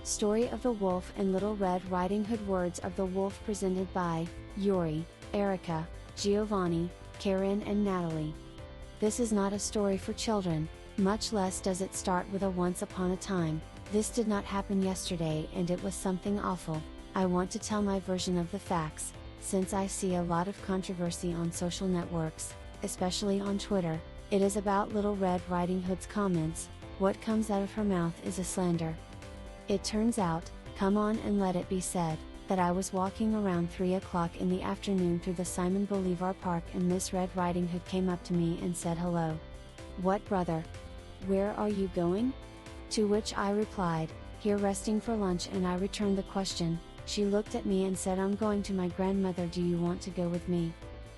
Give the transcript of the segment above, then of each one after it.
Story of the Wolf and Little Red Riding Hood. Words of the Wolf presented by Yuri, Erica, Giovanni, Karen and Natalie. This is not a story for children, much less does it start with a once upon a time. This did not happen yesterday and it was something awful. I want to tell my version of the facts, since I see a lot of controversy on social networks, especially on Twitter. It is about Little Red Riding Hood's comments. What comes out of her mouth is a slander. It turns out, come on and let it be said, that I was walking around 3 o'clock in the afternoon through the Simon Bolivar Park and Miss Red Riding Hood came up to me and said hello. What brother? Where are you going? To which I replied, here resting for lunch, and I returned the question. She looked at me and said, I'm going to my grandmother, do you want to go with me?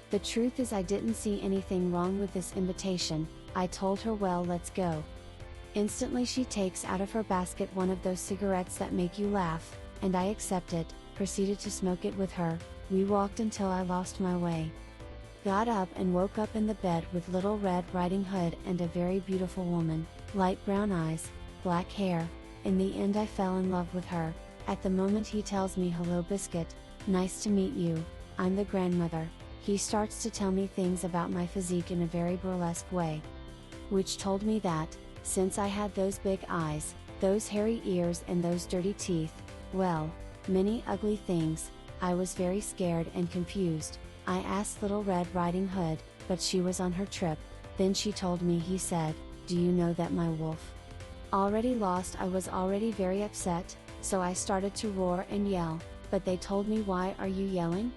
The truth is I didn't see anything wrong with this invitation. I told her, well, let's go. Instantly she takes out of her basket one of those cigarettes that make you laugh, and I accepted, proceeded to smoke it with her. We walked until I lost my way. Got up and woke up in the bed with Little Red Riding Hood and a very beautiful woman, light brown eyes, black hair. In the end I fell in love with her. At the moment he tells me, hello Biscuit, nice to meet you, I'm the grandmother. He starts to tell me things about my physique in a very burlesque way. Which told me that, since I had those big eyes, those hairy ears and those dirty teeth, well, many ugly things, I was very scared and confused. I asked Little Red Riding Hood, but she was on her trip. Then she told me, he said, do you know that my wolf already lost? I was already very upset, so I started to roar and yell, but they told me, why are you yelling?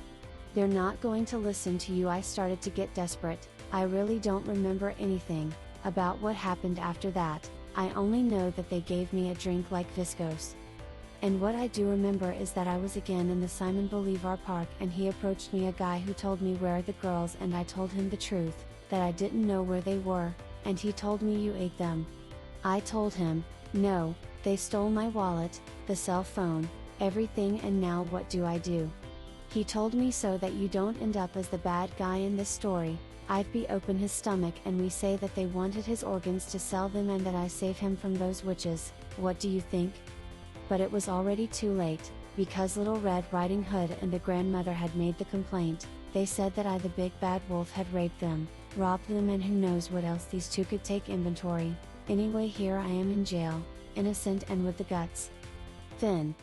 They're not going to listen to you. I started to get desperate. I really don't remember anything about what happened after that. I only know that they gave me a drink like Viscose. And what I do remember is that I was again in the Simon Bolivar Park and he approached me, a guy who told me where are the girls, and I told him the truth, that I didn't know where they were, and he told me, you ate them. I told him, no, they stole my wallet, the cell phone, everything, and now what do I do? He told me, so that you don't end up as the bad guy in this story, I'd be open his stomach and we say that they wanted his organs to sell them and that I save him from those witches. What do you think? But it was already too late, because Little Red Riding Hood and the grandmother had made the complaint. They said that I, the big bad wolf, had raped them, robbed them, and who knows what else. These two could take inventory. Anyway, here I am in jail, innocent and with the guts. Then,